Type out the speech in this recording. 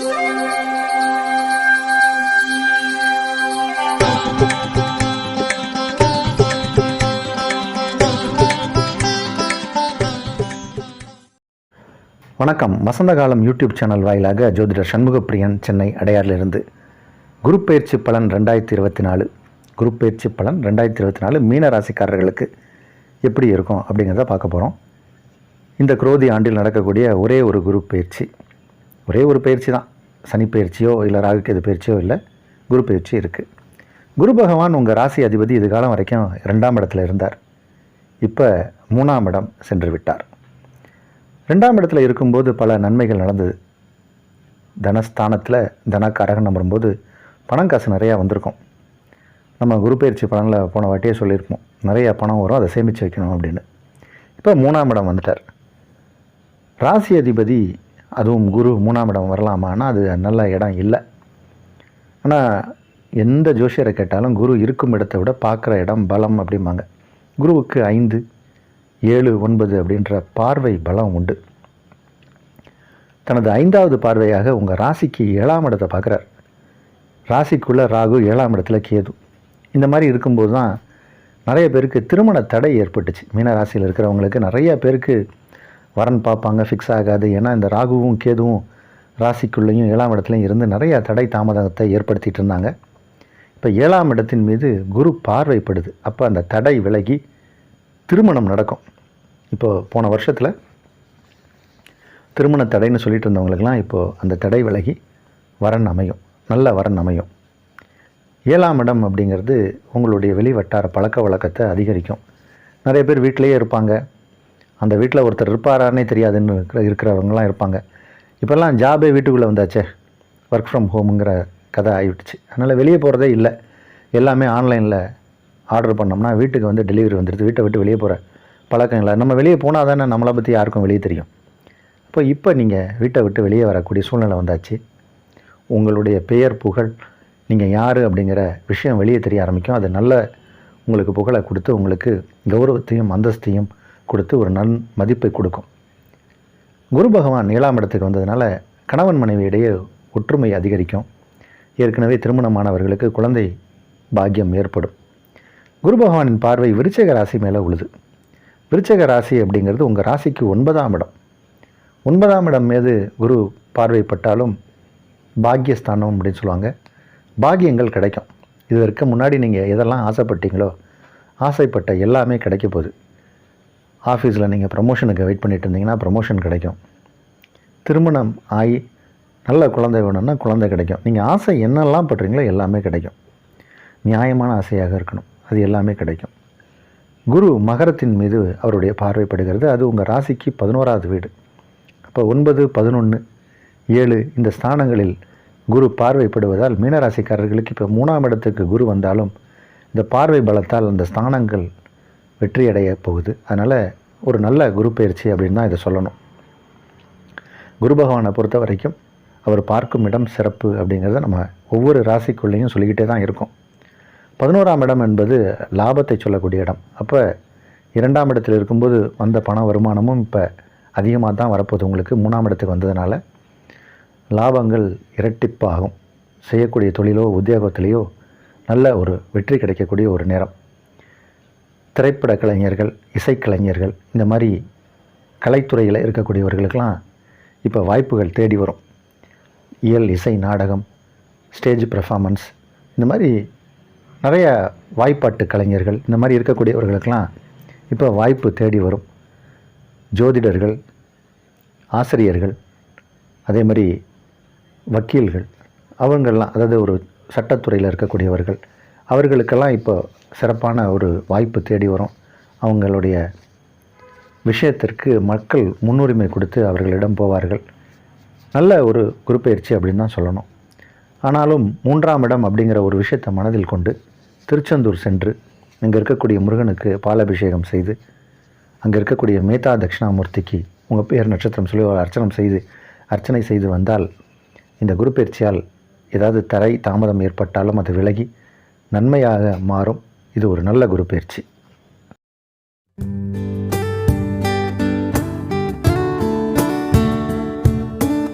வணக்கம். வசந்த காலம் YouTube channel வாயிலாக ஜோதிடர் சண்முகப்பிரியன், சென்னை அடையாறிலிருந்து. குரு பெயர்ச்சி பலன் 2024. குரு பெயர்ச்சி பலன் 2024 மீன ராசிக்காரர்களுக்கு எப்படி இருக்கும் அப்படிங்கிறத பார்க்க போகிறோம். இந்த குரோதி ஆண்டில் நடக்கக்கூடிய ஒரே ஒரு குரு பெயர்ச்சி, ஒரே ஒரு பயிற்சி தான். சனி பயிற்சியோ இல்லை ராகுகேது பயிற்சியோ இல்லை, குரு பயிற்சி இருக்குது. குரு பகவான் உங்கள் ராசி அதிபதி இது காலம் வரைக்கும் 2ஆம் இடத்துல இருந்தார். இப்போ 3ஆம் இடம் சென்று விட்டார். 2ஆம் இடத்துல இருக்கும்போது பல நன்மைகள் நடந்தது. தனஸ்தானத்தில் தனக்காரகன் நம்பும்போது பணம் காசு நிறையா வந்திருக்கும். நம்ம குரு பயிற்சி பலனில் போன வாட்டியே சொல்லியிருப்போம், நிறைய பணம் வரும், அதை சேமித்து வைக்கணும் அப்படின்னு. இப்போ 3ஆம் இடம் வந்துட்டார். ராசி அதிபதி அதுவும் குரு 3ஆம் இடம் வரலாமான்னா அது நல்ல இடம் இல்லை. ஆனால் எந்த ஜோசியரை கேட்டாலும் குரு இருக்கும் இடத்தை விட பார்க்குற இடம் பலம் அப்படிம்பாங்க. குருவுக்கு 5, 7, 9 அப்படின்ற பார்வை பலம் உண்டு. தனது 5வது பார்வையாக உங்கள் ராசிக்கு 7ஆம் இடத்தை பார்க்குறார். ராசிக்குள்ளே ராகு, 7ஆம் இடத்துல கேது. இந்த மாதிரி இருக்கும்போது தான் நிறைய பேருக்கு திருமண தடை ஏற்பட்டுச்சு. மீன ராசியில் இருக்கிறவங்களுக்கு நிறைய பேருக்கு வரன் பார்ப்பாங்க, ஃபிக்ஸ் ஆகாது. ஏன்னா இந்த ராகுவும் கேதுவும் ராசிக்குள்ளேயும் 7ஆம் இடத்துலையும் இருந்து நிறையா தடை தாமதத்தை ஏற்படுத்திகிட்டு இருந்தாங்க. இப்போ 7ஆம் இடத்தின் மீது குரு பார்வைப்படுது. அப்போ அந்த தடை விலகி திருமணம் நடக்கும். இப்போது போன வருஷத்தில் திருமண தடைன்னு சொல்லிட்டு இருந்தவங்களுக்கெல்லாம் இப்போது அந்த தடை விலகி வரன் அமையும், நல்ல வரன் அமையும். 7ஆம் இடம் அப்படிங்கிறது உங்களுடைய வெளி வட்டார பழக்க வழக்கத்தை அதிகரிக்கும். நிறைய பேர் வீட்டிலையே இருப்பாங்க. அந்த வீட்டில் ஒருத்தர் இருப்பாரானே தெரியாதுன்னு இருக்கிறவங்களாம் இருப்பாங்க. இப்போல்லாம் ஜாபே வீட்டுக்குள்ளே வந்தாச்சே, ஒர்க் ஃப்ரம் ஹோமுங்கிற கதை ஆகிவிடுச்சு. அதனால் வெளியே போகிறதே இல்லை, எல்லாமே ஆன்லைனில் ஆர்டர் பண்ணோம்னா வீட்டுக்கு வந்து டெலிவரி வந்துடுது. வீட்டை விட்டு வெளியே போகிற பழக்கம் இல்லை. நம்ம வெளியே போனால் தானே நம்மளை பற்றி யாருக்கும் வெளியே தெரியும். இப்போ நீங்கள் வீட்டை விட்டு வெளியே வரக்கூடிய சூழ்நிலை வந்தாச்சு. உங்களுடைய பெயர் புகழ், நீங்கள் யார் அப்படிங்கிற விஷயம் வெளியே தெரிய ஆரம்பிக்கும். அது நல்ல உங்களுக்கு புகழை கொடுத்து, உங்களுக்கு கௌரவத்தையும் அந்தஸ்தையும் கொடுத்து ஒரு நன் மதிப்பை கொடுக்கும். குரு பகவான் 7ஆம் இடத்துக்கு வந்ததுனால கணவன் மனைவி இடையே ஒற்றுமை அதிகரிக்கும். ஏற்கனவே திருமணமானவர்களுக்கு குழந்தை பாக்கியம் ஏற்படும். குரு பகவானின் பார்வை விருச்சிக ராசி மேலே உழுது. விருச்சிக ராசி அப்படிங்கிறது உங்கள் ராசிக்கு 9ஆம் இடம். 9ஆம் இடம் மீது குரு பார்வைப்பட்டாலும் பாக்கியஸ்தானம் அப்படின்னு சொல்லுவாங்க. பாக்கியங்கள் கிடைக்கும். இது வரைக்கும் முன்னாடி நீங்கள் எதெல்லாம் ஆசைப்பட்டீங்களோ ஆசைப்பட்ட எல்லாமே கிடைக்க போகுது. ஆஃபீஸில் நீங்கள் ப்ரமோஷனுக்கு வெயிட் பண்ணிட்டு இருந்தீங்கன்னா ப்ரமோஷன் கிடைக்கும். திருமணம் ஆகி நல்ல குழந்தை வேணும்னா குழந்தை கிடைக்கும். நீங்கள் ஆசை என்னெல்லாம் படுறீங்களோ எல்லாமே கிடைக்கும். நியாயமான ஆசையாக இருக்கணும், அது எல்லாமே கிடைக்கும். குரு மகரத்தின் மீது அவருடைய பார்வைப்படுகிறது. அது உங்கள் ராசிக்கு 11வது வீடு. அப்போ 9, 11, 7 இந்த ஸ்தானங்களில் குரு பார்வைப்படுவதால் மீனராசிக்காரர்களுக்கு இப்போ 3ஆம் இடத்துக்கு குரு வந்தாலும் இந்த பார்வை பலத்தால் அந்த ஸ்தானங்கள் வெற்றியடைய போகுது. அதனால் ஒரு நல்ல குரு பயிற்சி அப்படின்னு தான் இதை சொல்லணும். குரு பகவானை பொறுத்த வரைக்கும் அவர் பார்க்கும் இடம் சிறப்பு அப்படிங்கிறத நம்ம ஒவ்வொரு ராசிக்குள்ளேயும் சொல்லிக்கிட்டே தான் இருக்கோம். 11ஆம் இடம் என்பது லாபத்தை சொல்லக்கூடிய இடம். அப்போ 2ஆம் இடத்தில் இருக்கும்போது வந்த பண வருமானமும் இப்போ அதிகமாக தான் வரப்போகுது. உங்களுக்கு 3ஆம் இடத்துக்கு வந்ததுனால லாபங்கள் இரட்டிப்பாகும். செய்யக்கூடிய தொழிலோ உத்தியோகத்திலேயோ நல்ல ஒரு வெற்றி கிடைக்கக்கூடிய ஒரு நேரம். திரைப்பட கலைஞர்கள், இசைக்கலைஞர்கள், இந்த மாதிரி கலைத்துறையில் இருக்கக்கூடியவர்களுக்கெல்லாம் இப்போ வாய்ப்புகள் தேடி வரும். இயல், இசை, நாடகம், ஸ்டேஜ் பெர்ஃபார்மன்ஸ், இந்த மாதிரி நிறைய வாய்ப்பாட்டு கலைஞர்கள், இந்த மாதிரி இருக்கக்கூடியவர்களுக்கெல்லாம் இப்போ வாய்ப்பு தேடி வரும். ஜோதிடர்கள், ஆசிரியர்கள், அதே மாதிரி வக்கீல்கள், அவங்கெல்லாம், அதாவது ஒரு சட்டத்துறையில் இருக்கக்கூடியவர்கள், அவர்களுக்கெல்லாம் இப்போ சிறப்பான ஒரு வாய்ப்பு தேடி வரும். அவங்களுடைய விஷயத்திற்கு மக்கள் முன்னுரிமை கொடுத்து அவர்களிடம் போவார்கள். நல்ல ஒரு குரு பயிற்சி அப்படின்னு தான் சொல்லணும். ஆனாலும் 3ஆம் இடம் அப்படிங்கிற ஒரு விஷயத்தை மனதில் கொண்டு திருச்செந்தூர் சென்று அங்கே இருக்கக்கூடிய முருகனுக்கு பாலாபிஷேகம் செய்து, அங்கே இருக்கக்கூடிய மேதா தட்சிணாமூர்த்திக்கு உங்கள் பேர் நட்சத்திரம் சொல்லி அர்ச்சனை செய்து வந்தால் இந்த குரு பயிற்சியால் ஏதாவது தடை தாமதம் ஏற்பட்டாலும் அது விலகி நன்மையாக மாறும். இது ஒரு நல்ல குரு பயிற்சி.